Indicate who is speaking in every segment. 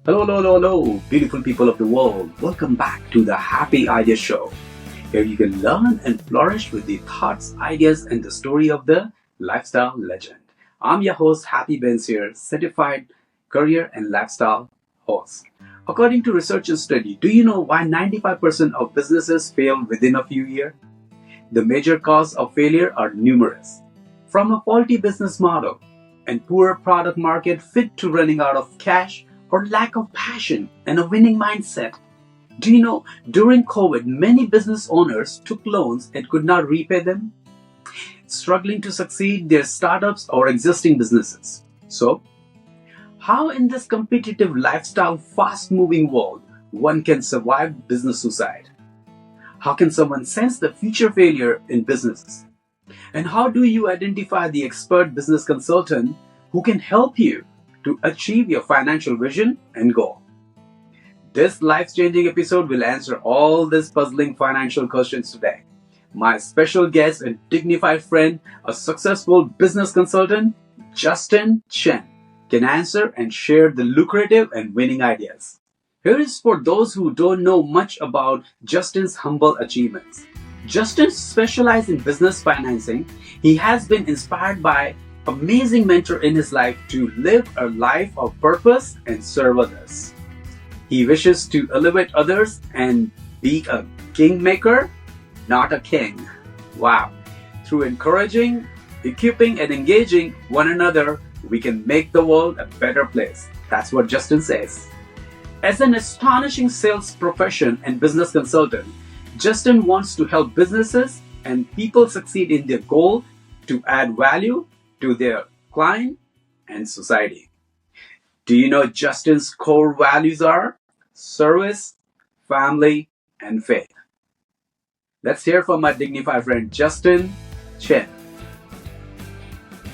Speaker 1: Hello, hello, hello, hello, beautiful people of the world. Welcome back to the Happy Ideas Show. Here you can learn and flourish with the thoughts, ideas, and the story of the lifestyle legend. I'm your host, Happy Bains here, certified career and lifestyle host. According to research and study, do you know why 95% of businesses fail within a few years? The major causes of failure are numerous. From a faulty business model and poor product market fit to running out of cash or lack of passion and a winning mindset. Do you know, during COVID, many business owners took loans and could not repay them, struggling to succeed their startups or existing businesses. So, how in this competitive lifestyle, fast moving world, one can survive business suicide? How can someone sense the future failure in businesses? And how do you identify the expert business consultant who can help you to achieve your financial vision and goal? This life-changing episode will answer all these puzzling financial questions today. My special guest and dignified friend, a successful business consultant, Justin Chen, can answer and share the lucrative and winning ideas. Here is for those who don't know much about Justin's humble achievements. Justin specializes in business financing. He has been inspired by amazing mentor in his life to live a life of purpose and serve others. He wishes to elevate others and be a kingmaker, not a king. Wow. Through encouraging, equipping, and engaging one another, we can make the world a better place. That's what Justin says. As an astonishing sales profession and business consultant, Justin wants to help businesses and people succeed in their goal to add value to their client and society. Do you know Justin's core values are service, family, and faith? Let's hear from my dignified friend Justin Chen.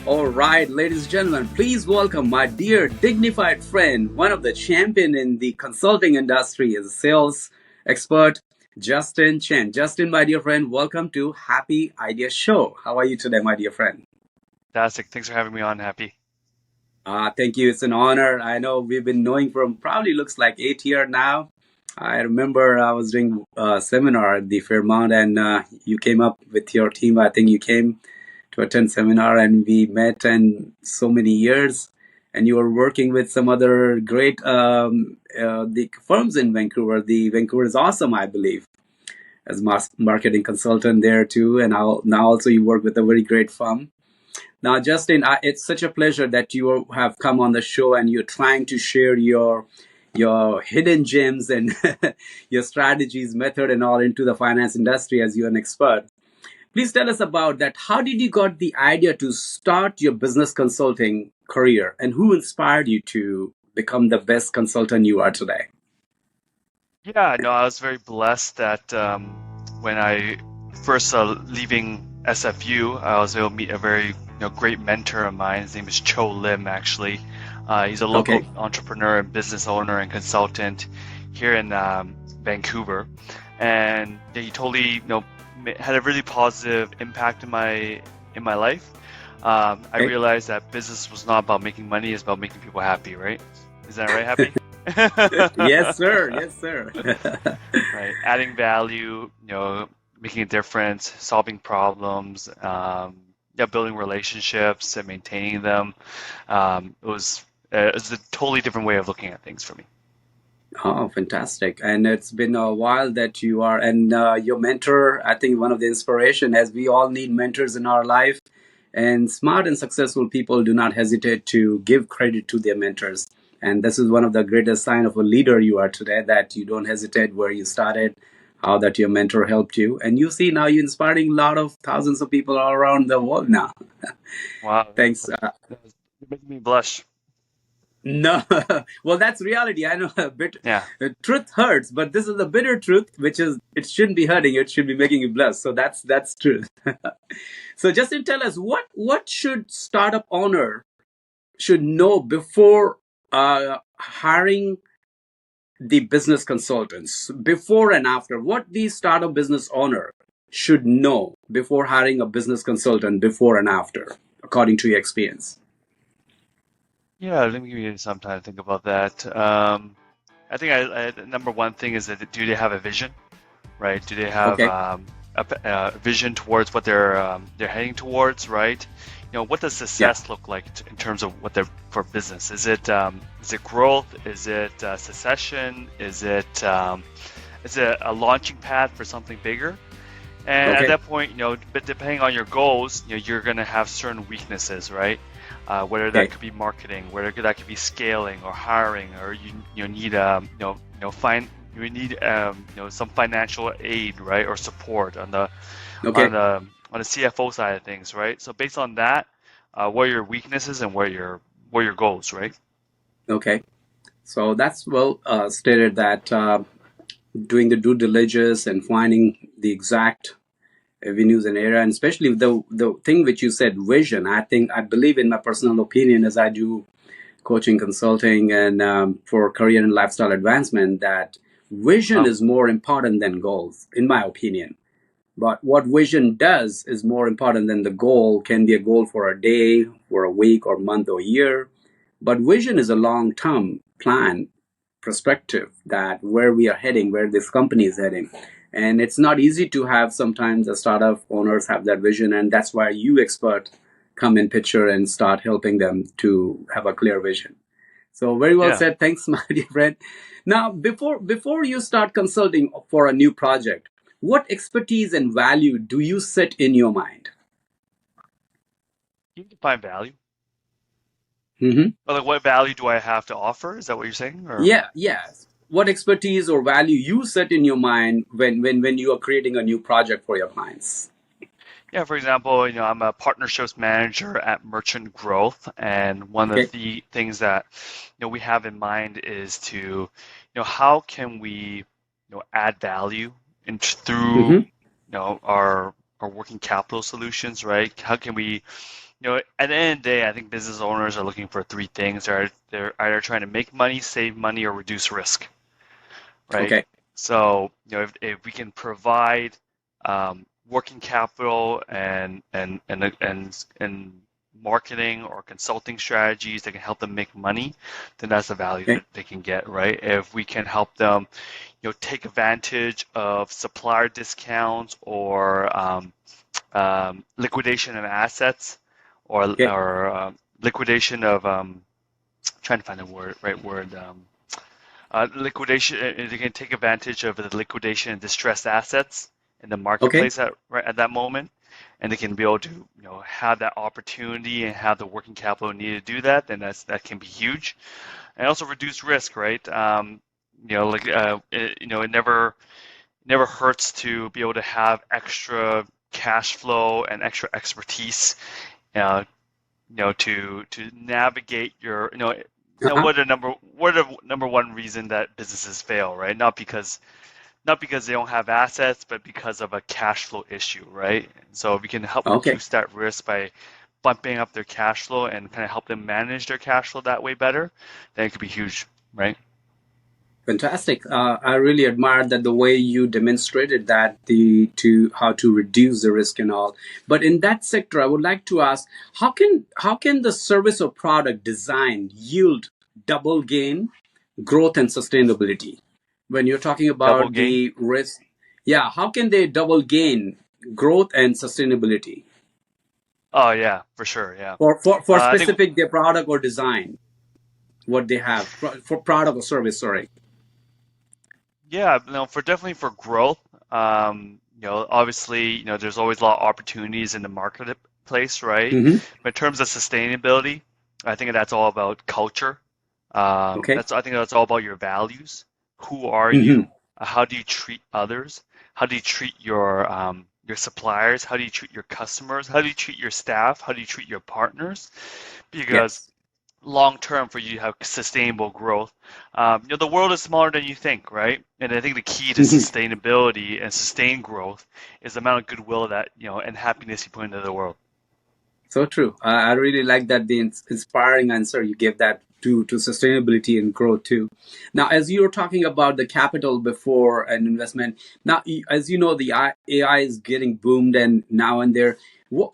Speaker 1: All right, ladies and gentlemen, please welcome my dear dignified friend, one of the champion in the consulting industry as a sales expert, Justin Chen. Justin, my dear friend, welcome to Happy Ideas Show. How are you today, my dear friend?
Speaker 2: Fantastic. Thanks for having me on, Happy.
Speaker 1: Thank you. It's an honor. I know we've been knowing from probably looks like 8 years now. I remember I was doing a seminar at the Fairmount and you came up with your team. I think you came to attend seminar and we met in so many years. And you were working with some other great the firms in Vancouver. The Vancouver is awesome, I believe, as marketing consultant there too. And now also you work with a very great firm. Now, Justin, it's such a pleasure that you have come on the show and you're trying to share your hidden gems and your strategies, method, and all into the finance industry as you're an expert. Please tell us about that. How did you got the idea to start your business consulting career, and who inspired you to become the best consultant you are today?
Speaker 2: Yeah, no, I was very blessed that when I first leaving SFU, I was able to meet a very great mentor of mine. His name is Cho Lim, actually. He's a local
Speaker 1: Okay.
Speaker 2: entrepreneur and business owner and consultant here in Vancouver, and he totally had a really positive impact in my life. I
Speaker 1: Okay.
Speaker 2: realized that business was not about making money; it's about making people happy, right? Is that right, Happy?
Speaker 1: Yes, sir. Yes, sir.
Speaker 2: Right, adding value, making a difference, solving problems, yeah, building relationships and maintaining them. It was a totally different way of looking at things for me.
Speaker 1: Oh, fantastic. And it's been a while that you are, and your mentor, I think one of the inspiration, as we all need mentors in our life, and smart and successful people do not hesitate to give credit to their mentors. And this is one of the greatest sign of a leader you are today, that you don't hesitate where you started, how that your mentor helped you. And you see now you're inspiring a lot of thousands of people all around the world now.
Speaker 2: Wow,
Speaker 1: Thanks.
Speaker 2: you're making me blush.
Speaker 1: No, well, that's reality. I know a bit.
Speaker 2: Yeah.
Speaker 1: The truth hurts, but this is the bitter truth, which is it shouldn't be hurting. It should be making you blush. So that's truth. So, Justin, tell us what should startup owner should know before hiring the business consultants, before and after. What the startup business owner should know before hiring a business consultant, before and after, according to your experience.
Speaker 2: Yeah, let me give you some time to think about that. I think the number one thing is that do they have a vision, right? Do they have
Speaker 1: Okay.
Speaker 2: a vision towards what they're heading towards, right? What does
Speaker 1: Yeah.
Speaker 2: success look like in terms of what they're for business? Is it growth? Is it succession? Is it a launching pad for something bigger? And at
Speaker 1: Okay.
Speaker 2: that point, but depending on your goals, you're going to have certain weaknesses, right? Whether that
Speaker 1: Okay.
Speaker 2: could be marketing, whether that could be scaling or hiring, or you need you need some financial aid, right, or support
Speaker 1: Okay.
Speaker 2: on the CFO side of things, right? So based on that, what are your weaknesses and what are your goals, right?
Speaker 1: Okay. So that's well stated that doing the due diligence and finding the exact avenues and area, and especially the thing which you said, vision. I believe in my personal opinion, as I do coaching, consulting, and for career and lifestyle advancement, that vision
Speaker 2: Uh,
Speaker 1: is more important than goals, in my opinion. But what vision does is more important than the goal. Can be a goal for a day, for a week, or month, or year. But vision is a long term plan, perspective that where we are heading, where this company is heading. And it's not easy to have sometimes a startup owners have that vision. And that's why you expert come in picture and start helping them to have a clear vision. So very well
Speaker 2: yeah.
Speaker 1: said. Thanks, my dear friend. Now, before you start consulting for a new project, what expertise and value do you set in your mind?
Speaker 2: You define value.
Speaker 1: Hmm.
Speaker 2: Or like, what value do I have to offer? Is that what you're saying? Or
Speaker 1: Yeah, yes. What expertise or value you set in your mind when you are creating a new project for your clients?
Speaker 2: yeah, for example, I'm a partnerships manager at Merchant Growth, and one of
Speaker 1: Okay.
Speaker 2: the things that we have in mind is to, how can we, add value through,
Speaker 1: Hmm.
Speaker 2: our working capital solutions, right? How can we, at the end of the day, I think business owners are looking for three things. They're either trying to make money, save money, or reduce risk, right?
Speaker 1: Okay.
Speaker 2: So, if we can provide working capital and marketing or consulting strategies that can help them make money, then that's the value
Speaker 1: Okay.
Speaker 2: that they can get, right? If we can help them, take advantage of supplier discounts or liquidation of assets
Speaker 1: Okay.
Speaker 2: or liquidation of trying to find the right word. Liquidation, they can take advantage of the liquidation and distressed assets in the
Speaker 1: Okay.
Speaker 2: marketplace right at that moment, and they can be able to, have that opportunity and have the working capital needed to do that. Then that can be huge, and also reduce risk, right? It never hurts to be able to have extra cash flow and extra expertise, uh, to navigate your,
Speaker 1: Uh-huh.
Speaker 2: what are the number one reason that businesses fail, right? Not because they don't have assets, but because of a cash flow issue, right? So if we can help
Speaker 1: Okay.
Speaker 2: reduce that risk by bumping up their cash flow and kind of help them manage their cash flow that way better, then it could be huge, right?
Speaker 1: Fantastic. I really admire that the way you demonstrated that the to how to reduce the risk and all. But in that sector, I would like to ask, how can the service or product design yield double gain, growth and sustainability? When you're talking
Speaker 2: Double
Speaker 1: about
Speaker 2: gain.
Speaker 1: the risk, yeah, how can they double gain growth and sustainability
Speaker 2: Oh yeah, for sure, yeah.
Speaker 1: for
Speaker 2: I think
Speaker 1: specific their product or design, what they have for product or service? Sorry.
Speaker 2: Yeah, no, definitely for growth. Obviously, there's always a lot of opportunities in the marketplace, right?
Speaker 1: Hmm.
Speaker 2: But in terms of sustainability, I think that's all about culture.
Speaker 1: Okay.
Speaker 2: I think that's all about your values. Who are
Speaker 1: Hmm.
Speaker 2: you? How do you treat others? How do you treat your suppliers? How do you treat your customers? How do you treat your staff? How do you treat your partners? Because
Speaker 1: Yes.
Speaker 2: long term for you to have sustainable growth. The world is smaller than you think, right? And I think the key to sustainability and sustained growth is the amount of goodwill that and happiness you put into the world.
Speaker 1: So true. I really like that the inspiring answer you gave that to sustainability and growth too. Now, as you were talking about the capital before an investment, now as you know, the AI is getting boomed and now and there.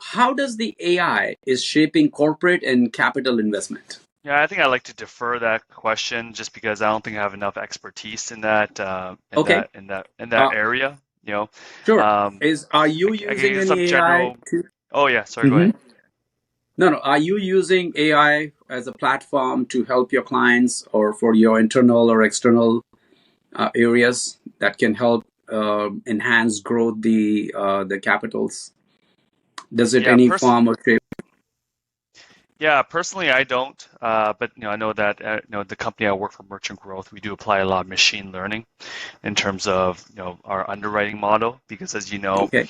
Speaker 1: How does the AI is shaping corporate and capital investment?
Speaker 2: Yeah, I think I'd like to defer that question just because I don't think I have enough expertise in that
Speaker 1: Okay.
Speaker 2: in that
Speaker 1: Uh,
Speaker 2: area. You know,
Speaker 1: sure.
Speaker 2: um,
Speaker 1: Are you
Speaker 2: I can
Speaker 1: using
Speaker 2: give
Speaker 1: any
Speaker 2: some
Speaker 1: AI
Speaker 2: general.
Speaker 1: to?
Speaker 2: Oh yeah, sorry, go
Speaker 1: Mhm.
Speaker 2: ahead.
Speaker 1: No, no. Are you using AI as a platform to help your clients or for your internal or external areas that can help enhance growth the capitals? Does it
Speaker 2: Yeah,
Speaker 1: any form or shape?
Speaker 2: personally, I don't. But I know that the company I work for, Merchant Growth, we do apply a lot of machine learning in terms of our underwriting model because, as you know,
Speaker 1: Okay.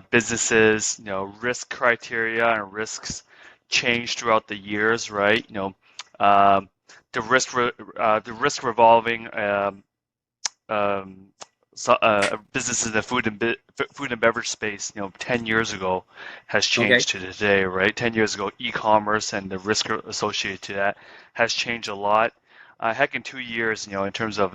Speaker 2: businesses risk criteria and risks change throughout the years, right? Um, the risk revolving um, businesses in the food and beverage space, 10 years ago has
Speaker 1: Okay.
Speaker 2: changed to today, right? 10 years ago, e-commerce and the risk associated to that has changed a lot. Heck, in 2 years, in terms of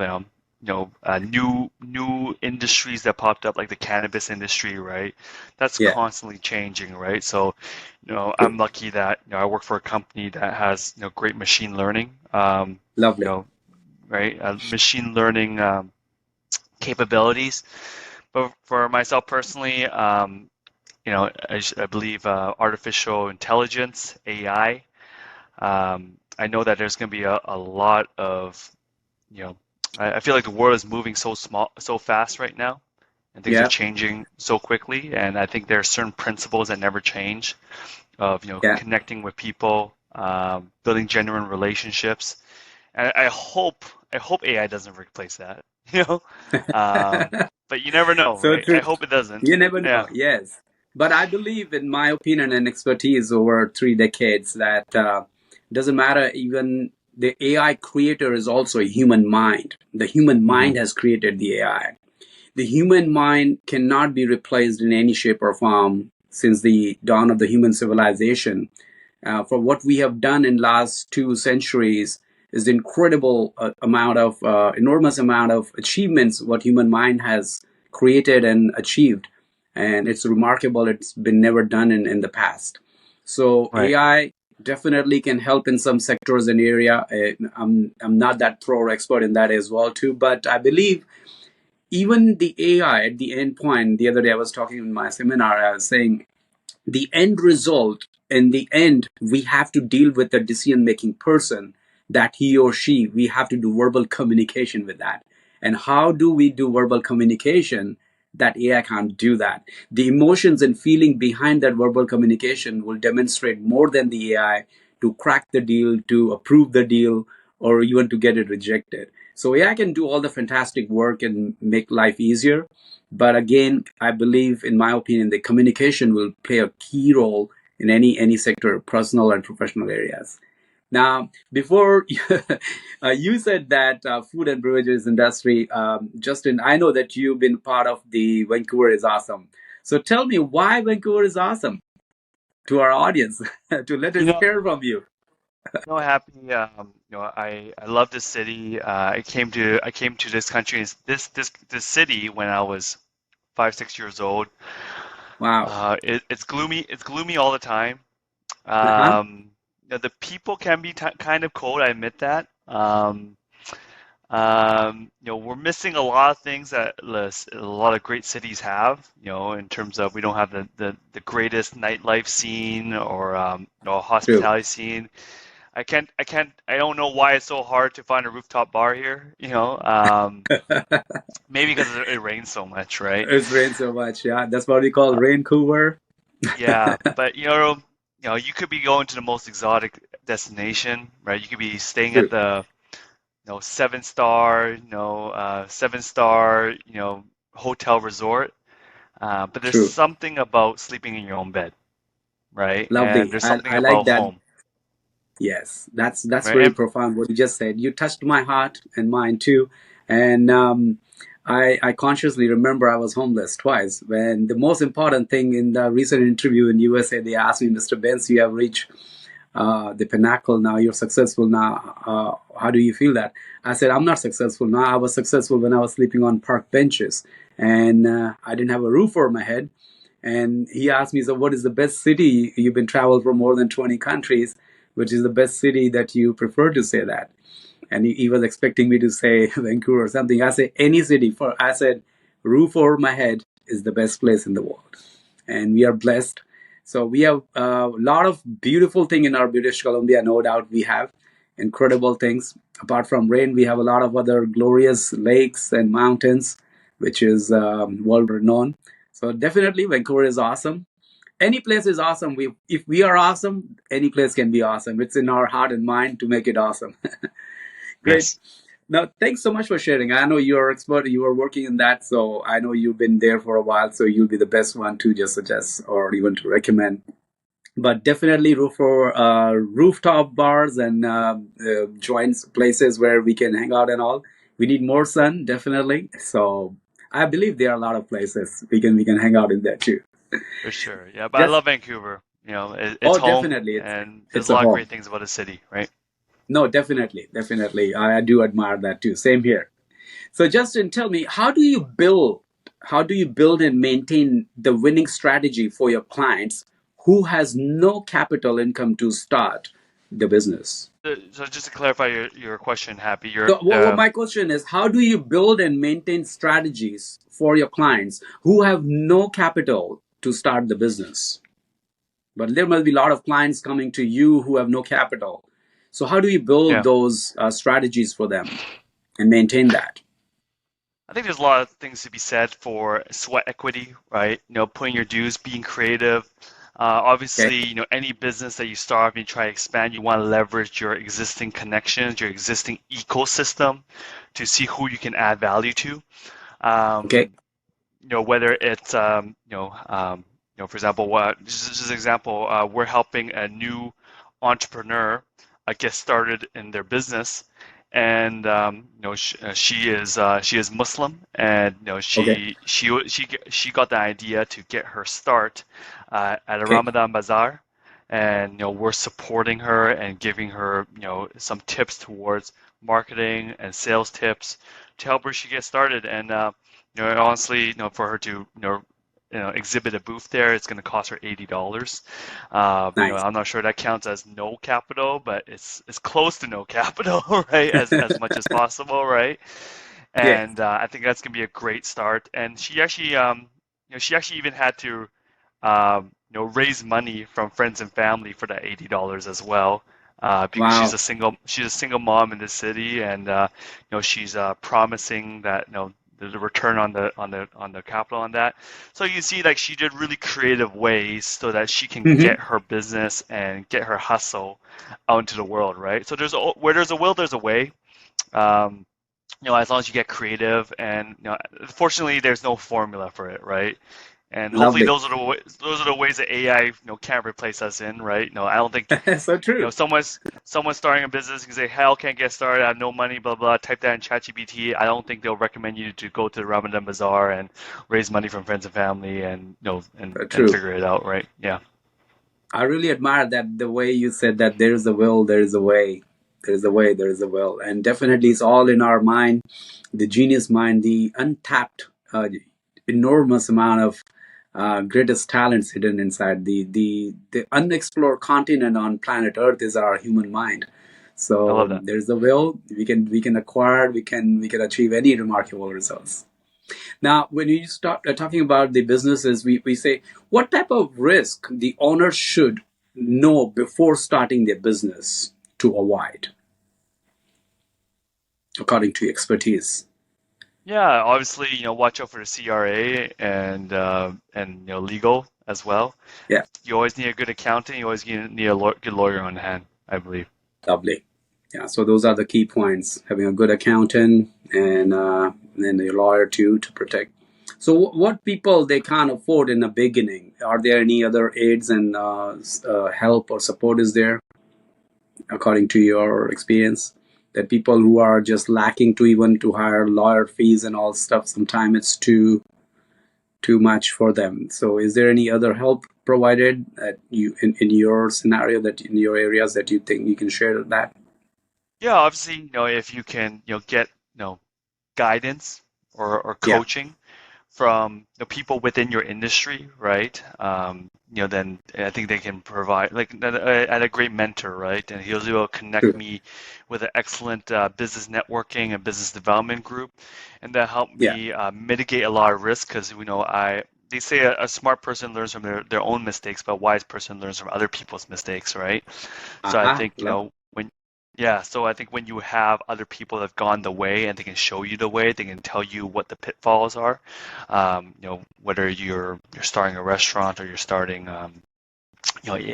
Speaker 2: new industries that popped up, like the cannabis industry, right? That's
Speaker 1: Yeah.
Speaker 2: constantly changing, right? So,
Speaker 1: True.
Speaker 2: I'm lucky that I work for a company that has great machine learning, you
Speaker 1: Lovely.
Speaker 2: know, right? Machine learning. Capabilities. But for myself personally, I believe artificial intelligence, AI. I know that there's going to be a lot of, you know, I feel like the world is moving so fast right now, and things are
Speaker 1: Yeah.
Speaker 2: changing so quickly. And I think there are certain principles that never change of,
Speaker 1: Yeah.
Speaker 2: connecting with people, building genuine relationships. And I hope AI doesn't replace that, you know. Um, but you never know,
Speaker 1: So
Speaker 2: right?
Speaker 1: true.
Speaker 2: I hope it doesn't.
Speaker 1: You never know.
Speaker 2: Yeah.
Speaker 1: Yes. But I believe, in my opinion and expertise over 3 decades, that doesn't matter. Even the AI creator is also a human mind. The human
Speaker 2: Hmm.
Speaker 1: mind has created the AI. The human mind cannot be replaced in any shape or form since the dawn of the human civilization. For what we have done in last 2 centuries is the incredible enormous amount of achievements what human mind has created and achieved, and it's remarkable. It's been never done in the past. So
Speaker 2: Right.
Speaker 1: AI definitely can help in some sectors and area. I'm not that pro or expert in that as well too, but I believe even the AI at the end point. The other day I was talking in my seminar. I was saying the end result, in the end, we have to deal with the decision making person, that he or she, we have to do verbal communication with that. And how do we do verbal communication? That AI can't do that. The emotions and feeling behind that verbal communication will demonstrate more than the AI to crack the deal, to approve the deal, or even to get it rejected. So AI can do all the fantastic work and make life easier, but again, I believe, in my opinion, the communication will play a key role in any sector, personal and professional areas. Now, before you said that food and beverages industry, Justin, I know that you've been part of the Vancouver is Awesome. So tell me why Vancouver is awesome to our audience, to let
Speaker 2: You
Speaker 1: us
Speaker 2: know,
Speaker 1: hear from you.
Speaker 2: happy. I love this city. I came to this country, this city when I was 5, 6 years old.
Speaker 1: Wow.
Speaker 2: It's gloomy. It's gloomy all the time.
Speaker 1: Uh huh.
Speaker 2: The people can be kind of cold. I admit that. We're missing a lot of things that a lot of great cities have, in terms of we don't have the greatest nightlife scene or
Speaker 1: True.
Speaker 2: hospitality scene. I don't know why it's so hard to find a rooftop bar here, maybe because it rains so much, right?
Speaker 1: It's rained so much. Yeah, that's what we call
Speaker 2: Uh,
Speaker 1: Vancouver.
Speaker 2: yeah, but you could be going to the most exotic destination, right? You could be staying at
Speaker 1: True.
Speaker 2: the 7 star, hotel resort. But there's
Speaker 1: True.
Speaker 2: something about sleeping in your own bed, right? And
Speaker 1: Lovely.
Speaker 2: there's
Speaker 1: I,
Speaker 2: something
Speaker 1: I like
Speaker 2: about
Speaker 1: that.
Speaker 2: home,
Speaker 1: Yes, that's
Speaker 2: right?
Speaker 1: very profound what you just said. You touched my heart and mine too. And I consciously remember I was homeless twice. When the most important thing in the recent interview in USA, they asked me, Mr. Benz, you have reached the pinnacle now. You're successful now. How do you feel that? I said, I'm not successful now. I was successful when I was sleeping on park benches, and I didn't have a roof over my head. And he asked me, so what is the best city? You've been traveled for more than 20 countries. which is the best city that you prefer to say that. And he was expecting me to say Vancouver or something. I said any city. I said roof over my head is the best place in the world, and we are blessed. So we have a lot of beautiful thing in our British Columbia, no doubt. We have incredible things. Apart from rain, we have a lot of other glorious lakes and mountains, which is world renowned. So definitely, Vancouver is awesome. Any place is awesome. If we are awesome, any place can be awesome. It's in our heart and mind to make it awesome. Great.
Speaker 2: Yes.
Speaker 1: Now, thanks so much for sharing. I know you're expert. You are working in that, so I know you've been there for a while. So you'll be the best one to just suggest or even to recommend. But definitely rooftop bars and joints, places where we can hang out and all. We need more sun, definitely. So I believe there are a lot of places we can hang out in there too.
Speaker 2: For sure. Yeah, but I
Speaker 1: Just
Speaker 2: love Vancouver. It's
Speaker 1: oh,
Speaker 2: home,
Speaker 1: definitely,
Speaker 2: and there's
Speaker 1: it's
Speaker 2: a
Speaker 1: a
Speaker 2: lot of
Speaker 1: home.
Speaker 2: great things about the city, right?
Speaker 1: No, definitely. I do admire that too. Same here. So Justin, tell me, how do you build and maintain the winning strategy for your clients who has no capital income to start the business?
Speaker 2: So just to clarify your question, Happy,
Speaker 1: So my question is, how do you build and maintain strategies for your clients who have no capital to start the business? But there must be a lot of clients coming to you who have no capital. So how do you build
Speaker 2: yeah.
Speaker 1: those strategies for them and maintain that?
Speaker 2: I think there's a lot of things to be said for sweat equity, right? Putting your dues, being creative.
Speaker 1: Okay.
Speaker 2: Obviously, any business that you start and you try to expand, you want to leverage your existing connections, your existing ecosystem to see who you can add value to.
Speaker 1: Okay.
Speaker 2: Um, whether it's, for example, just an example, we're helping a new entrepreneur get started in their business, and she is Muslim, and
Speaker 1: Okay.
Speaker 2: she got the idea to get her start at a
Speaker 1: Okay.
Speaker 2: Ramadan bazaar, and we're supporting her and giving her some tips towards marketing and sales tips to help her she get started. And honestly, for her to exhibit a booth there, it's going to cost her $80.
Speaker 1: Nice.
Speaker 2: I'm not sure that counts as no capital, but it's close to no capital, right? As much as possible, right?
Speaker 1: Yes.
Speaker 2: And I think that's going to be a great start. And she actually even had to raise money from friends and family for that $80 as well. Because
Speaker 1: Wow.
Speaker 2: she's a single mom in the city, and she's promising that the return on the capital on that. So you see, like, she did really creative ways so that she can
Speaker 1: Hmm.
Speaker 2: get her business and get her hustle out into the world, right? So where there's a will, there's a way. Um, as long as you get creative, and fortunately, there's no formula for it, right? And hopefully,
Speaker 1: Lovely.
Speaker 2: those are the ways that AI can't replace us in, right? I don't think
Speaker 1: So true.
Speaker 2: someone starting a business can say, "Hell, can't get started. I have no money." Blah blah. Type that in ChatGPT. I don't think they'll recommend you to go to the Ramadan Bazaar and raise money from friends and family, and and
Speaker 1: True.
Speaker 2: figure it out, right? Yeah,
Speaker 1: I really admire that the way you said that there is a will, there is a way. There is a way, there is a will. And definitely it's all in our mind, the genius mind, the untapped, enormous amount of greatest talents hidden inside. The unexplored continent on planet Earth is our human mind.
Speaker 2: I love
Speaker 1: So
Speaker 2: that.
Speaker 1: there's a will, we can acquire, we can achieve any remarkable results. Now, when you start talking about the businesses, we say what type of risk the owner should know before starting their business to avoid, according to your expertise.
Speaker 2: Yeah, obviously, watch out for the CRA and legal as well.
Speaker 1: Yeah,
Speaker 2: You always need a good accountant. You always need a good lawyer on hand, I believe.
Speaker 1: lovely. Yeah, so those are the key points: having a good accountant and a lawyer too to protect. So, what people they can't afford in the beginning? Are there any other aids and help or support is there? According to your experience, that people who are just lacking to even to hire lawyer fees and all stuff, sometimes it's too much for them. So is there any other help provided that you in your scenario, that in your areas, that you think you can share that?
Speaker 2: Yeah, obviously, if you can, get, guidance or
Speaker 1: Yeah.
Speaker 2: coaching from the people within your industry, right? Then I think they can provide like I had a great mentor, right? And he was able to connect
Speaker 1: True.
Speaker 2: me with an excellent business networking and business development group, and that helped
Speaker 1: Yeah.
Speaker 2: me mitigate a lot of risk because they say a smart person learns from their own mistakes, but a wise person learns from other people's mistakes, right? So I
Speaker 1: Uh-huh.
Speaker 2: think,
Speaker 1: Love.
Speaker 2: so I think when you have other people that have gone the way and they can show you the way, they can tell you what the pitfalls are. Whether you're starting a restaurant or you're starting,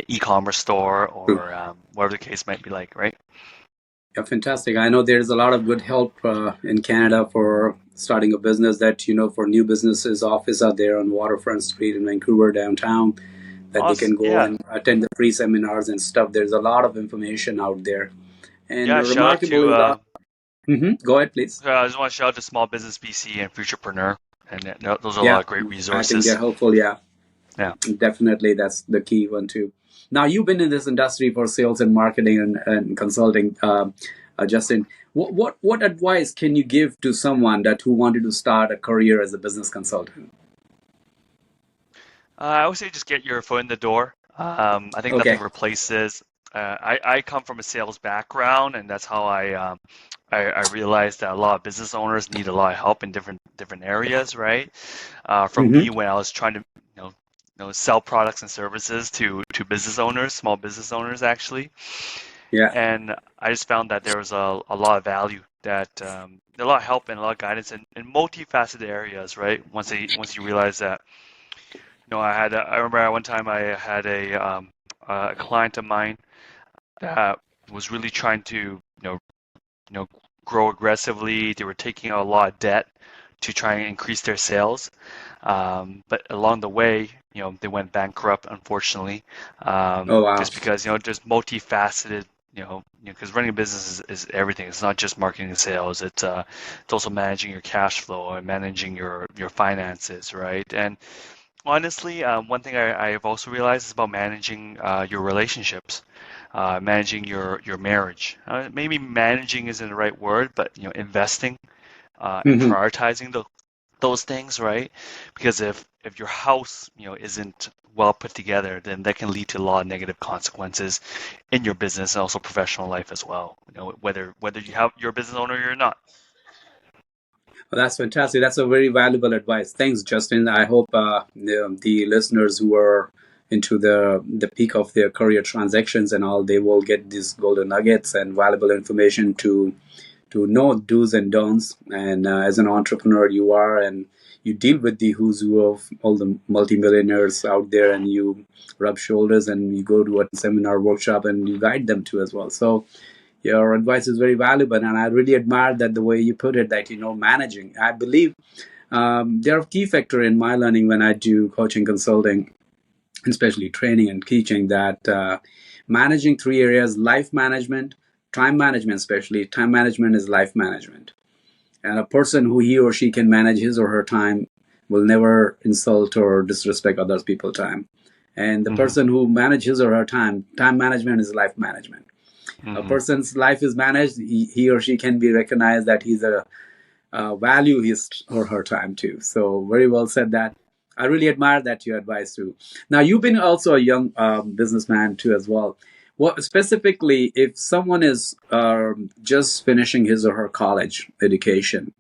Speaker 2: e-commerce store
Speaker 1: True.
Speaker 2: or whatever the case might be like, right?
Speaker 1: Yeah, fantastic. I know there's a lot of good help in Canada for starting a business that, for new businesses, office out there on Waterfront Street in Vancouver downtown that they
Speaker 2: Awesome.
Speaker 1: can go
Speaker 2: Yeah.
Speaker 1: and attend the free seminars and stuff. There's a lot of information out there. And
Speaker 2: Yeah. Shout out
Speaker 1: remarkable
Speaker 2: to,
Speaker 1: is, go ahead, please.
Speaker 2: I just want to shout out to Small Business BC and Futurepreneur. And those are a lot
Speaker 1: Yeah,
Speaker 2: of great
Speaker 1: I think they're
Speaker 2: resources.
Speaker 1: helpful. Yeah,
Speaker 2: Yeah.
Speaker 1: definitely. That's the key one, too. Now, you've been in this industry for sales and marketing and consulting, Justin. What advice can you give to someone that who wanted to start a career as a business consultant?
Speaker 2: I would say just get your foot in the door. I think nothing
Speaker 1: Okay.
Speaker 2: replaces. I come from a sales background, and that's how I realized that a lot of business owners need a lot of help in different areas, right? From
Speaker 1: Mm-hmm.
Speaker 2: me when I was trying to sell products and services to business owners, small business owners actually,
Speaker 1: Yeah.
Speaker 2: and I just found that there was a lot of value that a lot of help and a lot of guidance in multifaceted areas, right? Once you realize that I remember at one time I had a client of mine that was really trying to, you know, grow aggressively. They were taking out a lot of debt to try and increase their sales. But along the way, they went bankrupt, unfortunately,
Speaker 1: Oh, wow.
Speaker 2: just because, there's multifaceted, because running a business is everything. It's not just marketing and sales. It's also managing your cash flow and managing your finances, right? And honestly, one thing I've also realized is about managing your relationships, managing your marriage. Maybe managing isn't the right word, but investing and
Speaker 1: Mm-hmm.
Speaker 2: prioritizing those things, right? Because if your house isn't well put together, then that can lead to a lot of negative consequences in your business and also professional life as well. Whether you're a business owner or you're not.
Speaker 1: Well, that's fantastic. That's a very valuable advice. Thanks, Justin. I hope the listeners who are into the peak of their career transactions and all, they will get these golden nuggets and valuable information to know do's and don'ts. And as an entrepreneur, you are and you deal with the who's who of all the multimillionaires out there, and you rub shoulders and you go to a seminar workshop and you guide them too as well. So your advice is very valuable, and I really admire that the way you put it. That managing. I believe they're a key factor in my learning when I do coaching, consulting, especially training and teaching. That managing three areas: life management, time management, especially time management is life management. And a person who he or she can manage his or her time will never insult or disrespect others people's time. And the
Speaker 2: Hmm.
Speaker 1: person who manages his or her time management is life management. A
Speaker 2: Hmm.
Speaker 1: person's life is managed, he or she can be recognized that he's a value his or her time too. So very well said that. I really admire that your advice too. Now you've been also a young businessman too as well. What specifically, if someone is just finishing his or her college education,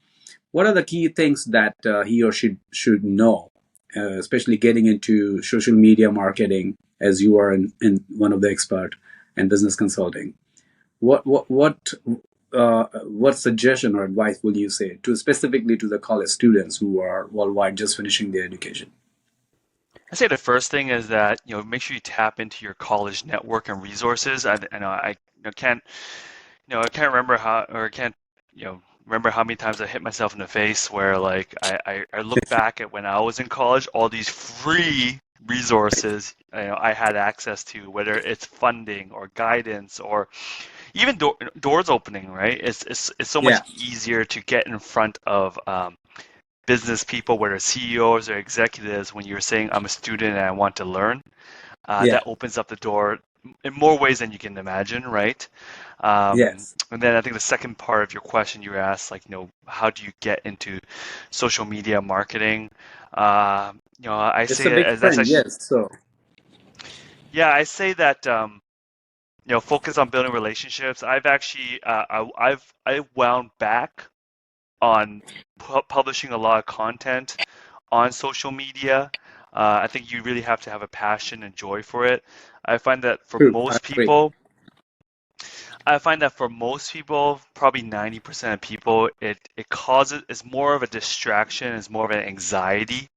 Speaker 1: what are the key things that he or she should know, especially getting into social media marketing, as you are in one of the expert in business consulting? What suggestion or advice will you say to specifically to the college students who are worldwide just finishing their education?
Speaker 2: I say the first thing is that make sure you tap into your college network and resources. I can't remember I can't remember how many times I hit myself in the face where like I look back at when I was in college, all these free resources I had access to, whether it's funding or guidance or even doors opening, right? It's so much
Speaker 1: Yeah,
Speaker 2: easier to get in front of business people, whether CEOs or executives, when you're saying I'm a student and I want to learn.
Speaker 1: yeah,
Speaker 2: That opens up the door in more ways than you can imagine, right?
Speaker 1: Yes.
Speaker 2: And then I think the second part of your question you asked, like, how do you get into social media marketing? I
Speaker 1: It's
Speaker 2: say
Speaker 1: a big
Speaker 2: that's
Speaker 1: trend.
Speaker 2: actually,
Speaker 1: Yes. So
Speaker 2: yeah, I say that, focus on building relationships. I've actually, I wound back on publishing a lot of content on social media. I think you really have to have a passion and joy for it. I find that for
Speaker 1: true. I
Speaker 2: most
Speaker 1: agree.
Speaker 2: people, I find that for most people, probably 90% of people, it causes, it's more of a distraction, it's more of an anxiety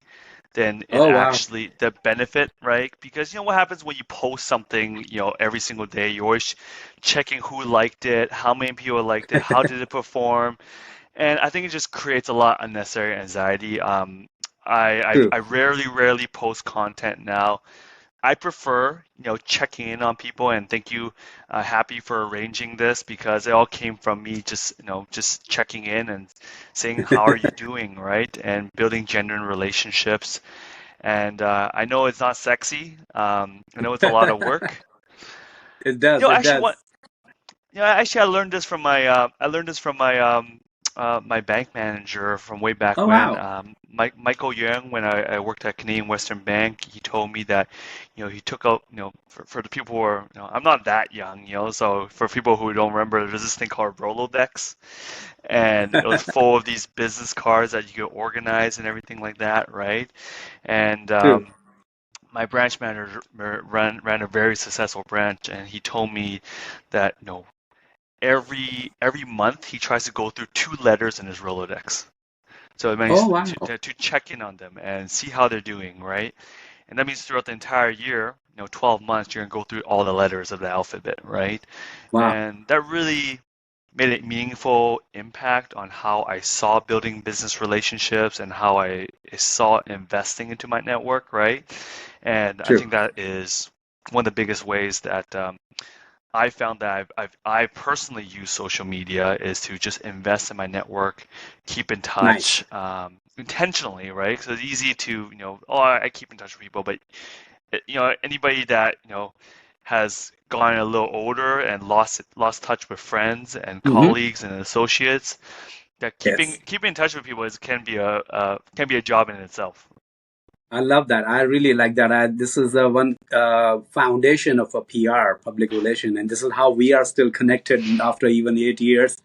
Speaker 2: than it
Speaker 1: Oh wow.
Speaker 2: actually the benefit, right? Because what happens when you post something, every single day, you're always checking who liked it, how many people liked it, how did it perform, and I think it just creates a lot of unnecessary anxiety. I
Speaker 1: True.
Speaker 2: rarely post content now. I prefer, checking in on people, and thank you, Happy, for arranging this, because it all came from me just, just checking in and saying how are you doing, right? And building genuine relationships. And I know it's not sexy. I know it's a lot of work.
Speaker 1: It does. It
Speaker 2: Actually,
Speaker 1: does.
Speaker 2: I learned this from my bank manager from way back
Speaker 1: Oh
Speaker 2: when.
Speaker 1: wow.
Speaker 2: Michael Young, when I worked at Canadian Western Bank, he told me that, he took out, for the people who are, I'm not that young, so for people who don't remember, there's this thing called Rolodex, and it was full of these business cards that you could organize and everything like that, right? And
Speaker 1: True.
Speaker 2: my branch manager ran a very successful branch, and he told me that, every month he tries to go through two letters in his Rolodex. So it means
Speaker 1: Oh wow.
Speaker 2: to check in on them and see how they're doing, right? And that means throughout the entire year, 12 months, you're gonna go through all the letters of the alphabet, right?
Speaker 1: Wow.
Speaker 2: And that really made a meaningful impact on how I saw building business relationships and how I saw investing into my network, right? And I
Speaker 1: True.
Speaker 2: think that is one of the biggest ways that, I found that I personally use social media is to just invest in my network, keep in
Speaker 1: Nice.
Speaker 2: touch, intentionally, right? Because it's easy to, I keep in touch with people, but anybody that has gotten a little older and lost touch with friends and
Speaker 1: Mm-hmm.
Speaker 2: colleagues and associates, that
Speaker 1: Yes.
Speaker 2: keeping in touch with people can be a job in itself.
Speaker 1: I love that. I really like that. This is one foundation of a PR, public relation, and this is how we are still connected after even 8 years.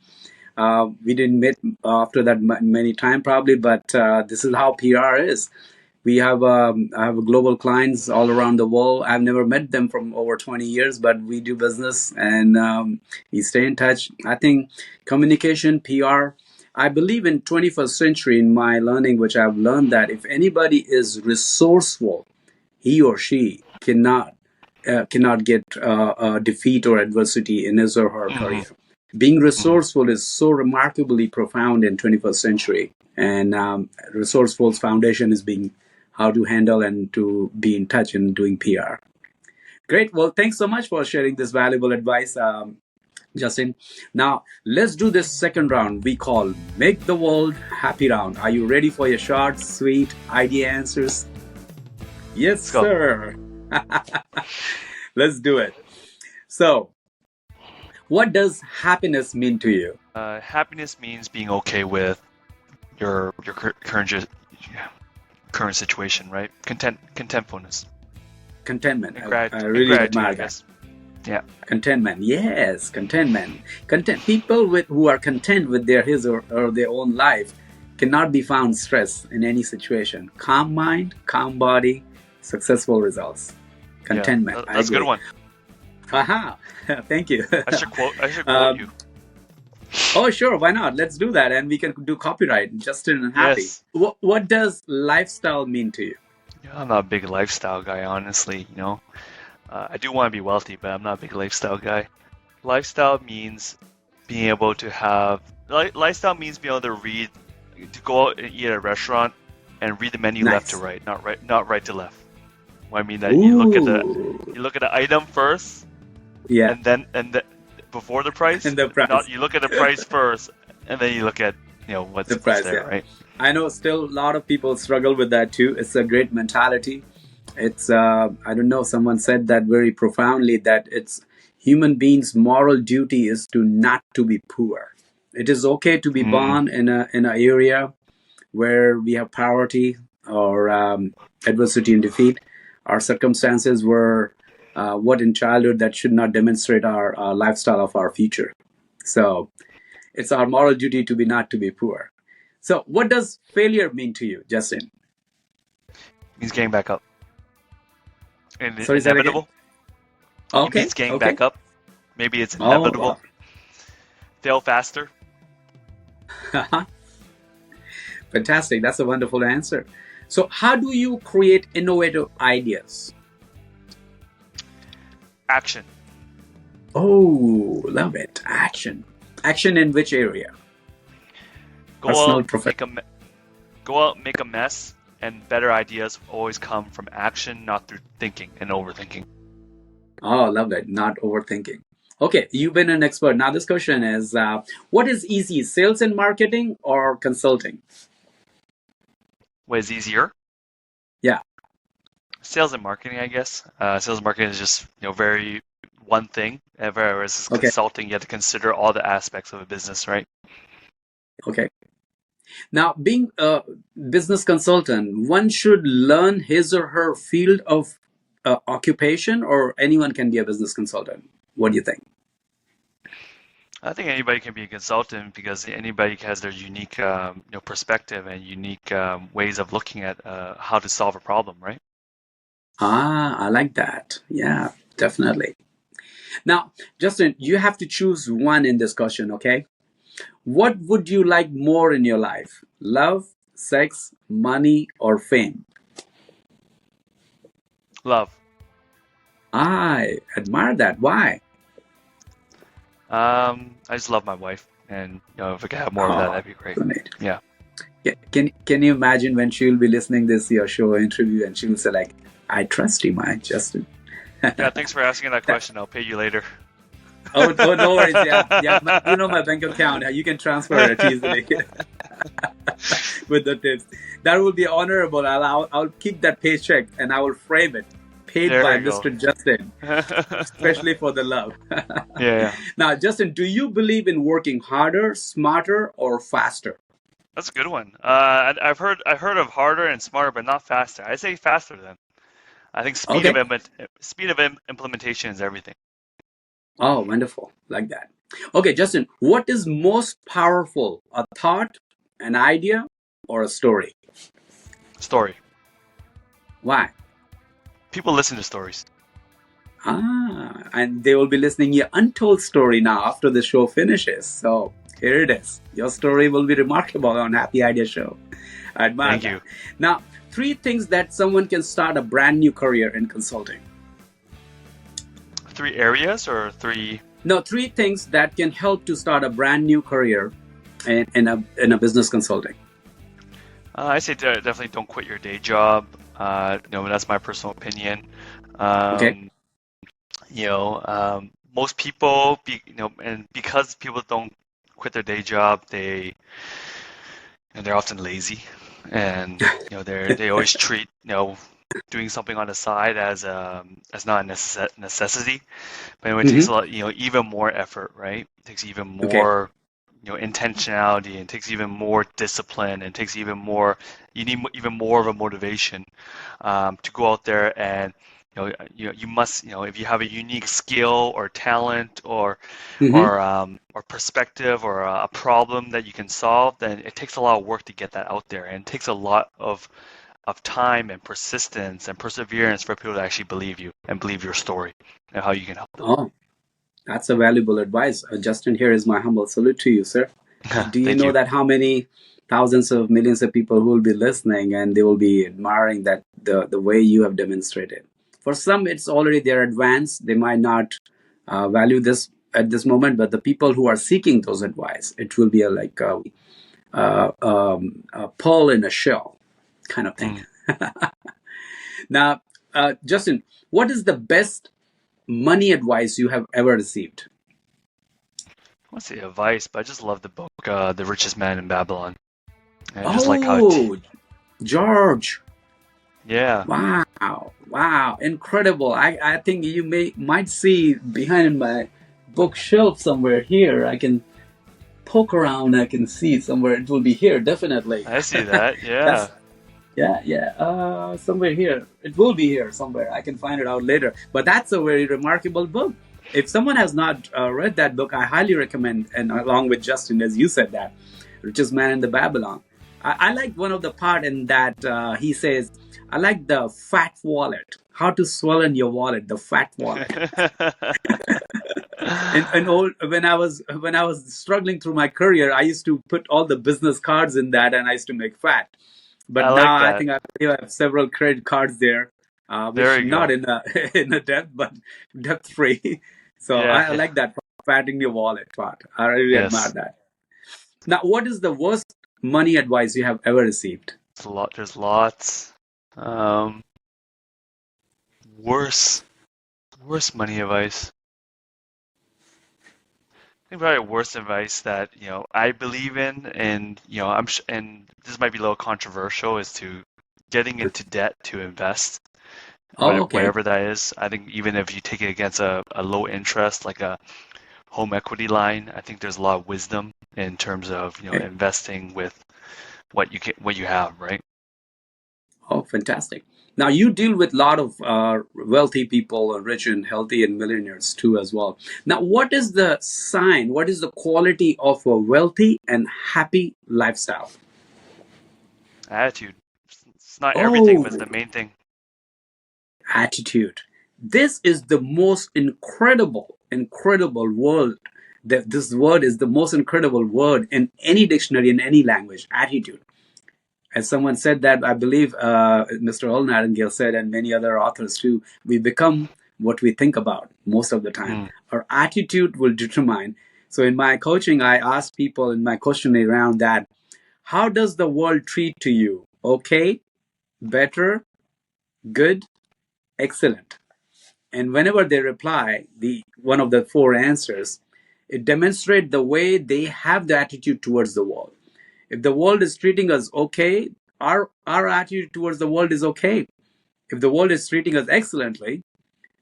Speaker 1: We didn't meet after that many time probably, but this is how PR is. I have global clients all around the world. I've never met them from over 20 years, but we do business and we stay in touch. I think communication, PR. I believe in 21st century in my learning, which I've learned that if anybody is resourceful, he or she cannot get defeat or adversity in his or her
Speaker 2: Hmm.
Speaker 1: career. Being
Speaker 2: Hmm.
Speaker 1: resourceful is so remarkably profound in 21st century, and resourceful's foundation is being how to handle and to be in touch and doing PR. Great. Well, thanks so much for sharing this valuable advice, Justin. Now, let's do this second round we call Make the World Happy Round. Are you ready for your short, sweet idea answers? Yes,
Speaker 2: Let's go.
Speaker 1: sir. Let's do it. So, what does happiness mean to you?
Speaker 2: Happiness means being okay with your current situation, right? Contentfulness
Speaker 1: Contentment.
Speaker 2: and
Speaker 1: I
Speaker 2: and
Speaker 1: really
Speaker 2: gratitude, I
Speaker 1: admire that.
Speaker 2: guess. Yeah.
Speaker 1: Contentment. Yes, contentment. Content. People who are content with or their own life cannot be found stressed in any situation. Calm mind, calm body, successful results.
Speaker 2: Yeah,
Speaker 1: Contentment. I
Speaker 2: that's a good
Speaker 1: agree.
Speaker 2: one.
Speaker 1: Haha. Thank you.
Speaker 2: I should quote
Speaker 1: um,
Speaker 2: you.
Speaker 1: oh, sure. Why not? Let's do that, and we can do copyright. Justin and Happy.
Speaker 2: Yes.
Speaker 1: What does lifestyle mean to you?
Speaker 2: Yeah, I'm not a big lifestyle guy, honestly. I do want to be wealthy, but I'm not a big lifestyle guy. Lifestyle means being able to have lifestyle means being able to read, to go out and eat at a restaurant and read the menu left to
Speaker 1: Nice.
Speaker 2: right, not right to left. What I mean that
Speaker 1: Ooh.
Speaker 2: you look at the item first,
Speaker 1: Yeah.
Speaker 2: and then before the price,
Speaker 1: And the
Speaker 2: not
Speaker 1: price.
Speaker 2: you look at the price first, and then you look at
Speaker 1: The
Speaker 2: what's
Speaker 1: price.
Speaker 2: there,
Speaker 1: Yeah.
Speaker 2: right?
Speaker 1: I know still a lot of people struggle with that too. It's a great mentality. It's I don't know. Someone said that very profoundly that human beings' moral duty is to not to be poor. It is okay to be
Speaker 2: Mm,
Speaker 1: born in an area where we have poverty or adversity and defeat. Our circumstances were what in childhood that should not demonstrate our lifestyle of our future. So it's our moral duty to be not to be poor. So what does failure mean to you, Justin?
Speaker 2: means getting back up. And
Speaker 1: Sorry, say that again.
Speaker 2: inevitable. It
Speaker 1: Okay,
Speaker 2: means getting
Speaker 1: okay.
Speaker 2: back up. Maybe it's
Speaker 1: Oh,
Speaker 2: inevitable. Fail faster.
Speaker 1: fantastic. That's a wonderful answer. So, how do you create innovative ideas?
Speaker 2: Action.
Speaker 1: Oh, love it. Action. Action in which area?
Speaker 2: Go
Speaker 1: Personal,
Speaker 2: out,
Speaker 1: professional.
Speaker 2: make a mess, and better ideas always come from action, not through thinking and overthinking.
Speaker 1: Oh, love that. Not overthinking. Okay, you've been an expert. Now, this question is what is easy, sales and marketing or consulting?
Speaker 2: What is easier?
Speaker 1: Yeah,
Speaker 2: Sales and marketing, I guess. Sales and marketing is just very one thing. Whereas
Speaker 1: okay,
Speaker 2: consulting, you have to consider all the aspects of a business, right?
Speaker 1: okay. Now, being a business consultant, one should learn his or her field of occupation, or anyone can be a business consultant. What do you think?
Speaker 2: I think anybody can be a consultant because anybody has their unique perspective and unique ways of looking at how to solve a problem, right?
Speaker 1: Ah, I like that. Yeah, definitely. Now, Justin, you have to choose one in this question, okay? What would you like more in your life? Love, sex, money, or fame?
Speaker 2: Love.
Speaker 1: I admire that. Why?
Speaker 2: I just love my wife, and if we could have more of that,
Speaker 1: Oh,
Speaker 2: that'd be great.
Speaker 1: so neat.
Speaker 2: Yeah.
Speaker 1: Can you imagine when she'll be listening this your show interview and she'll say like, I trust you, my Justin.
Speaker 2: Yeah, thanks for asking that question. I'll pay you later.
Speaker 1: Oh, no worries. Yeah, yeah. You know my bank account. You can transfer it easily with the tips. That will be honorable. I'll keep that paycheck and I will frame it. Paid
Speaker 2: There
Speaker 1: by
Speaker 2: you go.
Speaker 1: Mr. Justin, especially for the love.
Speaker 2: Yeah.
Speaker 1: Now, Justin, do you believe in working harder, smarter, or faster?
Speaker 2: That's a good one. I've heard of harder and smarter, but not faster. I say faster then. I think
Speaker 1: Okay.
Speaker 2: speed of implementation is everything.
Speaker 1: Oh, wonderful. Like that. Okay, Justin, what is most powerful? A thought, an idea, or a story?
Speaker 2: Story.
Speaker 1: Why?
Speaker 2: People listen to stories.
Speaker 1: Ah, and they will be listening your untold story now after the show finishes. So here it is. Your story will be remarkable on Happy Idea Show. I admire
Speaker 2: Thank
Speaker 1: that.
Speaker 2: you.
Speaker 1: Now, three things that someone can start a brand new career in consulting.
Speaker 2: 3 areas or three?
Speaker 1: No, three things that can help to start a brand new career in a business consulting.
Speaker 2: I say definitely don't quit your day job. That's my personal opinion.
Speaker 1: Okay.
Speaker 2: Um, most people, and because people don't quit their day job, they're often lazy, and they always treat doing something on the side as not a necessity, but it takes
Speaker 1: Hmm.
Speaker 2: a lot, even more effort, right? It takes even
Speaker 1: Okay.
Speaker 2: more intentionality, and it takes even more discipline, and it takes even more. You need even more of a motivation to go out there and you must if you have a unique skill or talent
Speaker 1: Hmm.
Speaker 2: or perspective or a problem that you can solve, then it takes a lot of work to get that out there, and it takes a lot of time and persistence and perseverance for people to actually believe you and believe your story and how you can help them.
Speaker 1: Oh, that's a valuable advice. Justin, here is my humble salute to you, sir. Do you
Speaker 2: Thank
Speaker 1: know
Speaker 2: you.
Speaker 1: that how many thousands of millions of people who will be listening and they will be admiring that the way you have demonstrated? For some, it's already their advance. They might not value this at this moment, but the people who are seeking those advice, it will be a pearl in a shell kind of thing.
Speaker 2: Mm.
Speaker 1: Now, Justin, what is the best money advice you have ever received?
Speaker 2: I want to say advice, but I just love the book, The Richest Man in Babylon. And I just like how
Speaker 1: Oh, George.
Speaker 2: Yeah.
Speaker 1: Wow, wow, incredible. I think you might see behind my bookshelf somewhere here. I can poke around. I can see somewhere. It will be here, definitely.
Speaker 2: I see that.
Speaker 1: That's
Speaker 2: Yeah.
Speaker 1: yeah, yeah. Somewhere here. It will be here somewhere. I can find it out later. But that's a very remarkable book. If someone has not read that book, I highly recommend. And along with Justin, as you said, that Richest Man in the Babylon. I like one of the part in that he says, "I like the fat wallet. How to swell in your wallet, the fat wallet." And old when I was struggling through my career, I used to put all the business cards in that, and I used to make fat.
Speaker 2: I
Speaker 1: But
Speaker 2: like
Speaker 1: now I
Speaker 2: that.
Speaker 1: think I have several credit cards there,
Speaker 2: There
Speaker 1: which
Speaker 2: you
Speaker 1: not
Speaker 2: go.
Speaker 1: in a in a debt, but debt free. So
Speaker 2: Yeah,
Speaker 1: I
Speaker 2: yeah.
Speaker 1: like that fat in your wallet part. I really admire
Speaker 2: Yes.
Speaker 1: that. Now, what is the worst money advice you have ever received?
Speaker 2: There's lots. Um, worse, worst money advice. I think probably worst advice that, I believe in, and, and this might be a little controversial, is to getting into debt to invest,
Speaker 1: Oh, okay.
Speaker 2: whatever that is. I think even if you take it against a low interest, like a home equity line, I think there's a lot of wisdom in terms of,
Speaker 1: Okay.
Speaker 2: investing with what you have, right?
Speaker 1: Oh, fantastic. Now you deal with a lot of wealthy people, rich and healthy, and millionaires too as well. Now, what is the sign? What is the quality of a wealthy and happy lifestyle?
Speaker 2: Attitude. It's not everything,
Speaker 1: Oh,
Speaker 2: but it's the main thing.
Speaker 1: attitude. This is the most incredible word. That this word is the most incredible word in any dictionary in any language. Attitude. As someone said that, I believe Mr. Earl Nightingale said, and many other authors too, we become what we think about most of the time.
Speaker 2: Mm.
Speaker 1: Our attitude will determine. So in my coaching, I ask people in my questionnaire round that, how does the world treat to you? Okay, better, good, excellent. And whenever they reply, the one of the four answers, it demonstrates the way they have the attitude towards the world. If the world is treating us okay, our attitude towards the world is okay. If the world is treating us excellently,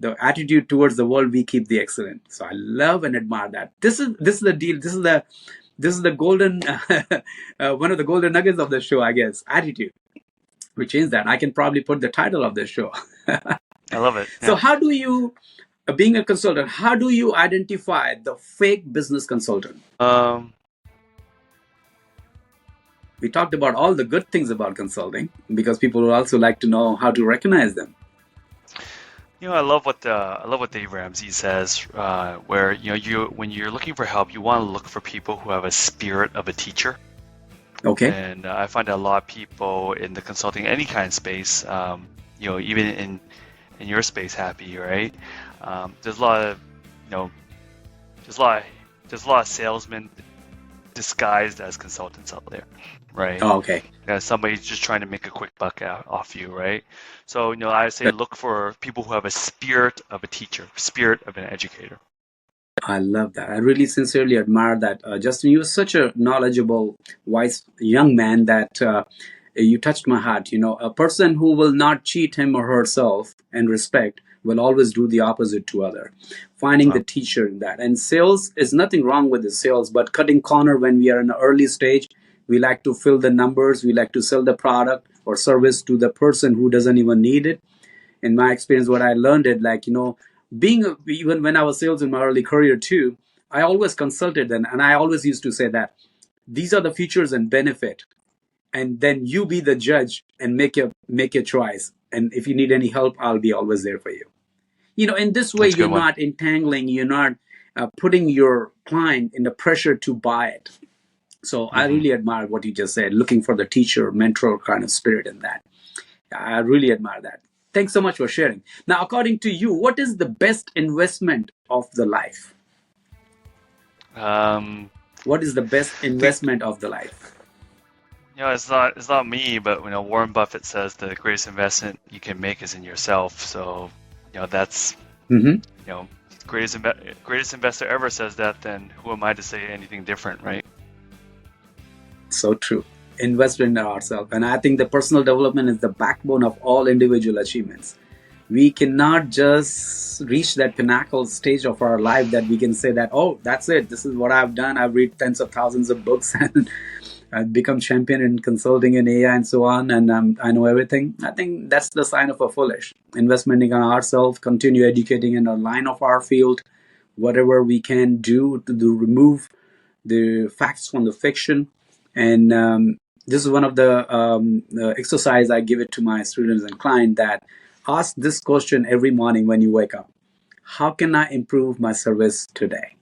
Speaker 1: the attitude towards the world, we keep the excellent. So I love and admire that. This is the deal. This is the golden one of the golden nuggets of the show, I guess. Attitude. We change that. I can probably put the title of the show.
Speaker 2: I love it.
Speaker 1: So
Speaker 2: Yeah.
Speaker 1: how do you, being a consultant, how do you identify the fake business consultant?
Speaker 2: Um,
Speaker 1: We talked about all the good things about consulting because people would also like to know how to recognize them.
Speaker 2: I love what Dave Ramsey says, where you when you're looking for help, you want to look for people who have a spirit of a teacher.
Speaker 1: Okay.
Speaker 2: And I find that a lot of people in the consulting, any kind of space, even in your space, Happy, right? There's a lot of, you know, there's a lot of salesmen disguised as consultants out there, right?
Speaker 1: Oh, okay.
Speaker 2: Somebody's just trying to make a quick buck off you, right? So, I say look for people who have a spirit of a teacher, spirit of an educator.
Speaker 1: I love that. I really sincerely admire that. Justin, you are such a knowledgeable, wise young man that you touched my heart. You know, a person who will not cheat him or herself and respect will always do the opposite to other. Finding the
Speaker 2: Wow.
Speaker 1: teacher in that. And sales is nothing wrong with the sales, but cutting corner when we are in an early stage, we like to fill the numbers, we like to sell the product or service to the person who doesn't even need it. In my experience, what I learned it, like, being even when I was sales in my early career too, I always consulted them, and I always used to say that these are the features and benefit, and then you be the judge and make your choice. And if you need any help, I'll be always there for you. In this way,
Speaker 2: That's a
Speaker 1: you're
Speaker 2: good one.
Speaker 1: not entangling, you're not putting your client in the pressure to buy it. So I
Speaker 2: Hmm.
Speaker 1: really admire what you just said, looking for the teacher, mentor kind of spirit in that. I really admire that. Thanks so much for sharing. Now, according to you, what is the best investment of the life?
Speaker 2: Um,
Speaker 1: What is the best
Speaker 2: I think
Speaker 1: investment of the life?
Speaker 2: it's not me, but Warren Buffett says the greatest investment you can make is in yourself. So, that's
Speaker 1: Hmm.
Speaker 2: you know greatest investor ever says that. Then who am I to say anything different, right?
Speaker 1: So true. invest in ourselves. And I think the personal development is the backbone of all individual achievements. We cannot just reach that pinnacle stage of our life that we can say that, oh, that's it, this is what I've done, I've read tens of thousands of books and I've become champion in consulting in AI and so on, and I know everything. I think that's the sign of a foolish investment in ourselves. Continue educating in a line of our field, whatever we can do to remove the facts from the fiction. And this is one of the exercise I give it to my students and clients, that ask this question every morning when you wake up: how can I improve my service today,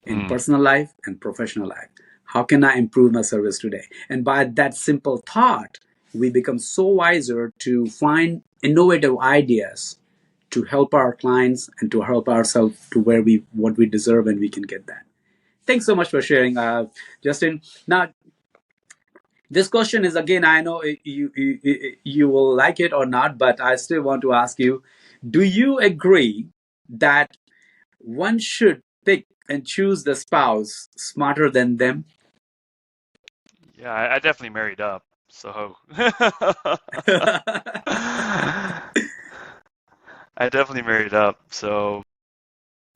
Speaker 1: in
Speaker 2: Mm.
Speaker 1: personal life and professional life? How can I improve my service today? And by that simple thought, we become so wiser to find innovative ideas to help our clients and to help ourselves to where we what we deserve, and we can get that. Thanks so much for sharing, Justin. Now, this question is, again, I know you will like it or not, but I still want to ask you: do you agree that one should pick and choose the spouse smarter than them?
Speaker 2: Yeah, I definitely married up. So I definitely married up. So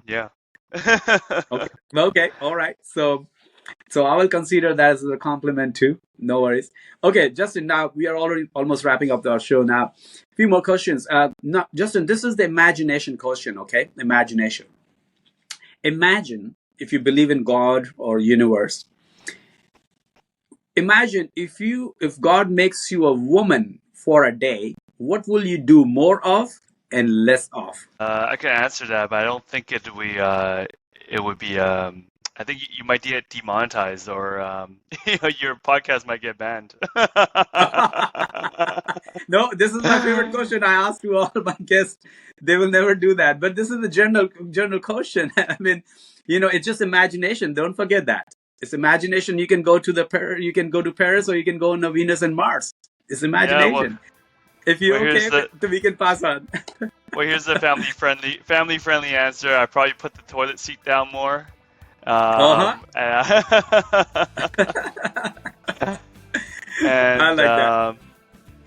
Speaker 2: yeah.
Speaker 1: Okay. Okay. All right. So I will consider that as a compliment too. No worries. Okay, Justin. Now we are already almost wrapping up our show. Now, a few more questions. Now, Justin, this is the imagination question. Okay, imagination. Imagine, if you believe in God or universe. Imagine if God makes you a woman for a day. What will you do more of and less of?
Speaker 2: I can answer that, but I don't think it would be I think you might get demonetized or your podcast might get banned.
Speaker 1: No, this is my favorite question. I ask to all my guests. They will never do that. But this is a general question. I mean, it's just imagination. Don't forget that. It's imagination. You can go to you can go to Paris, or you can go on Venus and Mars. It's
Speaker 2: Yeah, well,
Speaker 1: imagination. If you're
Speaker 2: here's
Speaker 1: okay with
Speaker 2: the
Speaker 1: it, we can pass on.
Speaker 2: family friendly answer. I probably put the toilet seat down more.
Speaker 1: Uh
Speaker 2: And,
Speaker 1: huh. I
Speaker 2: and
Speaker 1: like that.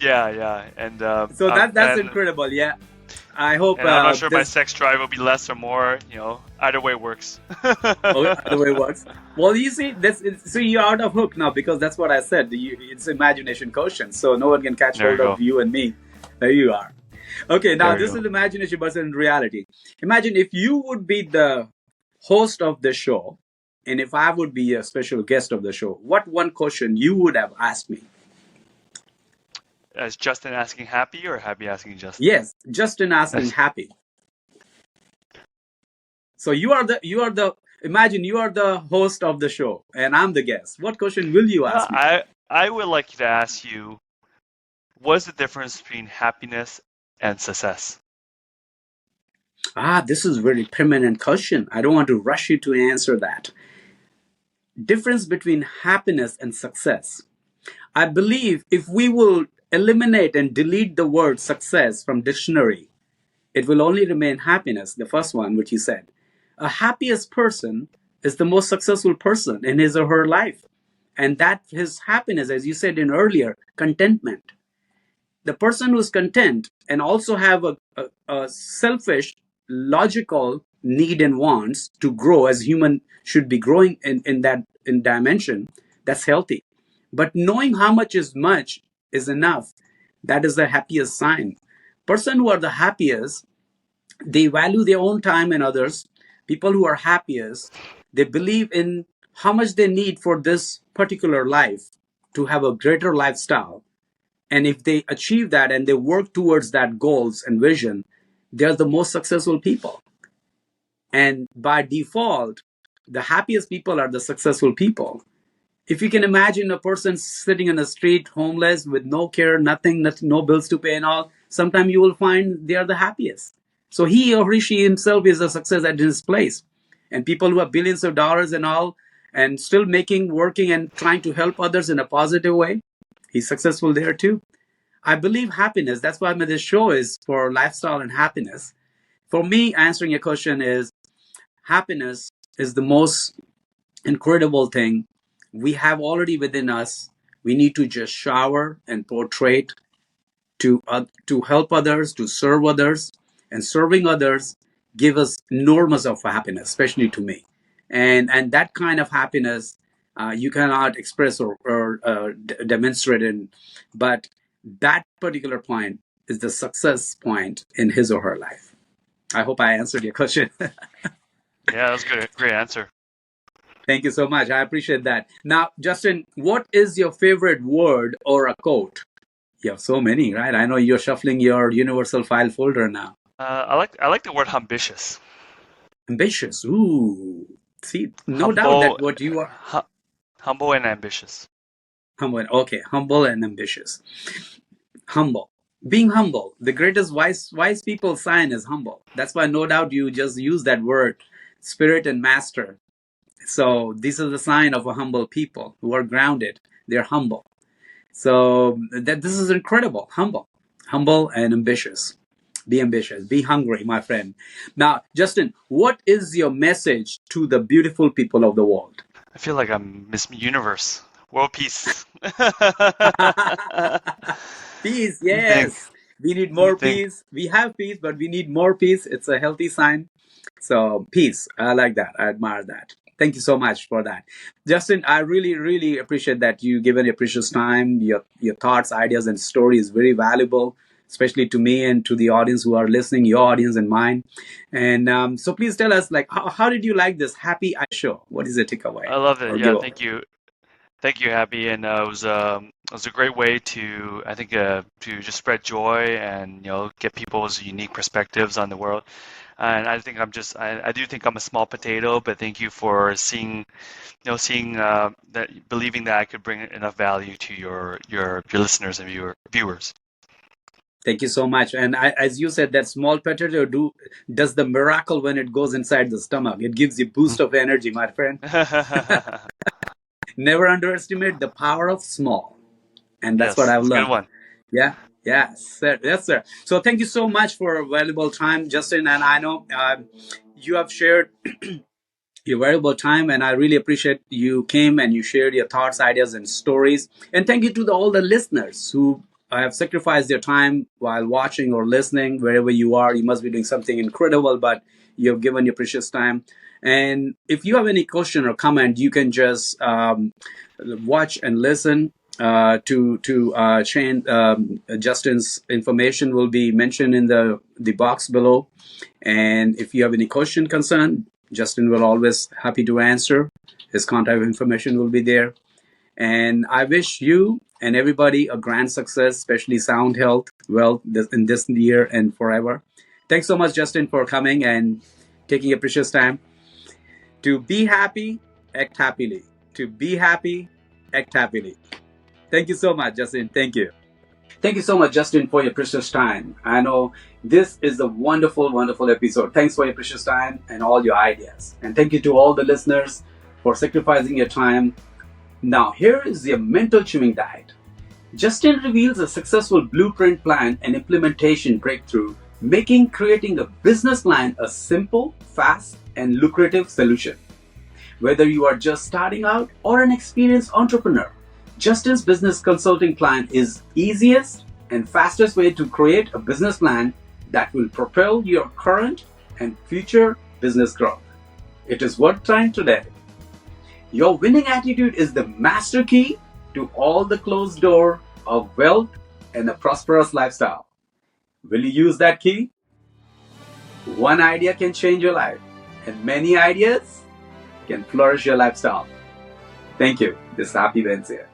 Speaker 2: yeah, yeah,
Speaker 1: So that's incredible. Yeah. I hope
Speaker 2: and I'm not sure my
Speaker 1: this
Speaker 2: sex drive will be less or more. Either way works.
Speaker 1: other way works. Well, you see, so you're out of hook now, because that's what I said. It's imagination quotient, so no one can catch
Speaker 2: There you
Speaker 1: hold of
Speaker 2: go.
Speaker 1: you and me. There you are. Okay, now
Speaker 2: There you
Speaker 1: this
Speaker 2: go.
Speaker 1: is imagination versus reality. Imagine if you would be the host of the show, and if I would be a special guest of the show. What one question you would have asked me?
Speaker 2: Is Justin asking happy or happy asking Justin?
Speaker 1: Yes, Justin asking happy. So you are the imagine you are the host of the show and I'm the guest. What question will you
Speaker 2: Yeah,
Speaker 1: ask me?
Speaker 2: I would like to ask you, what's the difference between happiness and success?
Speaker 1: This is very permanent question. I don't want to rush you to answer that. Difference between happiness and success. I believe if we will eliminate and delete the word success from dictionary, it will only remain happiness, the first one which you said. A happiest person is the most successful person in his or her life. And that his happiness, as you said in earlier, contentment. The person who's content and also have a selfish, logical need and wants to grow as human should be growing in that in dimension, that's healthy. But knowing how much is much is enough, that is the happiest sign. Person who are the happiest, they value their own time and others. People who are happiest, they believe in how much they need for this particular life to have a greater lifestyle. And if they achieve that and they work towards that goals and vision, they're the most successful people. And by default, the happiest people are the successful people. If you can imagine a person sitting in the street, homeless, with no care, nothing, no bills to pay and all, sometimes you will find they are the happiest. So he or she himself is a success at his place. And people who have billions of dollars and all, and still working and trying to help others in a positive way, he's successful there too. I believe happiness, that's why this show is for lifestyle and happiness. For me, answering your question is happiness is the most incredible thing we have already within us. We need to just shower and portray to help others, to serve others, and serving others give us enormous of happiness, especially to me, and that kind of happiness you cannot express or demonstrate in, but that particular point is the success point in his or her life. I hope I answered your question.
Speaker 2: Yeah, that was good. Great answer.
Speaker 1: Thank you so much. I appreciate that. Now, Justin, what is your favorite word or a quote? You have so many, right? I know you're shuffling your universal file folder now.
Speaker 2: I like the word ambitious.
Speaker 1: Ambitious. Ooh. See, no doubt that
Speaker 2: Humble,
Speaker 1: what you are
Speaker 2: hu humble and ambitious.
Speaker 1: humble. Okay, humble and ambitious. Humble. Being humble. The greatest wise people sign is humble. That's why no doubt you just use that word, spirit and master. So this is the sign of a humble people who are grounded. They're humble. So that this is incredible. Humble and ambitious. Be ambitious. Be hungry, my friend. Now, Justin, what is your message to the beautiful people of the world?
Speaker 2: I feel like I'm Miss Universe. World peace.
Speaker 1: Peace,
Speaker 2: You think?
Speaker 1: yes. We need
Speaker 2: You
Speaker 1: more
Speaker 2: think?
Speaker 1: peace. We have peace, but we need more peace. It's a healthy sign. So, peace. I like that. I admire that. Thank you so much for that. Justin, I really, really appreciate that you given your precious time. Your thoughts, ideas, and story is very valuable, especially to me and to the audience who are listening, your audience and mine. And so please tell us, like, how did you like this Happy Eye show? What is the takeaway
Speaker 2: I love it.
Speaker 1: or
Speaker 2: Yeah,
Speaker 1: giveaway?
Speaker 2: thank you. Thank you, Happy. And it was a great way to, I think, to just spread joy and get people's unique perspectives on the world. And I think I do think I'm a small potato, but thank you for seeing that, believing that I could bring enough value to your listeners and viewers.
Speaker 1: Thank you so much. And as you said, that small potato does the miracle when it goes inside the stomach. It gives you boost of energy, my friend. Never underestimate the power of small. And that's what
Speaker 2: Yes,
Speaker 1: I've
Speaker 2: that's a good
Speaker 1: learned.
Speaker 2: one.
Speaker 1: Yeah. Yes, sir. Yes, sir. So thank you so much for a valuable time, Justin. And I know you have shared your valuable time, and I really appreciate you came and you shared your thoughts, ideas, and stories. And thank you to all the listeners who have sacrificed their time while watching or listening. Wherever you are, you must be doing something incredible, but you have given your precious time. And if you have any question or comment, you can just watch and listen to Shane. Justin's information will be mentioned in the box below. And if you have any question, concern, Justin will always happy to answer. His contact information will be there. And I wish you and everybody a grand success, especially sound health, wealth in this year and forever. Thanks so much, Justin, for coming and taking your precious time. To be happy, act happily. To be happy, act happily. Thank you so much, Justin. Thank you. Thank you so much, Justin, for your precious time. I know this is a wonderful, wonderful episode. Thanks for your precious time and all your ideas. And thank you to all the listeners for sacrificing your time. Now, here is your mental chewing diet. Justin reveals a successful blueprint plan and implementation breakthrough, making creating a business plan a simple, fast, and lucrative solution. Whether you are just starting out or an experienced entrepreneur, Justin's business consulting plan is easiest and fastest way to create a business plan that will propel your current and future business growth. It is worth trying today. Your winning attitude is the master key to all the closed door of wealth and a prosperous lifestyle. Will you use that key? One idea can change your life, and many ideas can flourish your lifestyle. Thank you. This is Happy Bains here.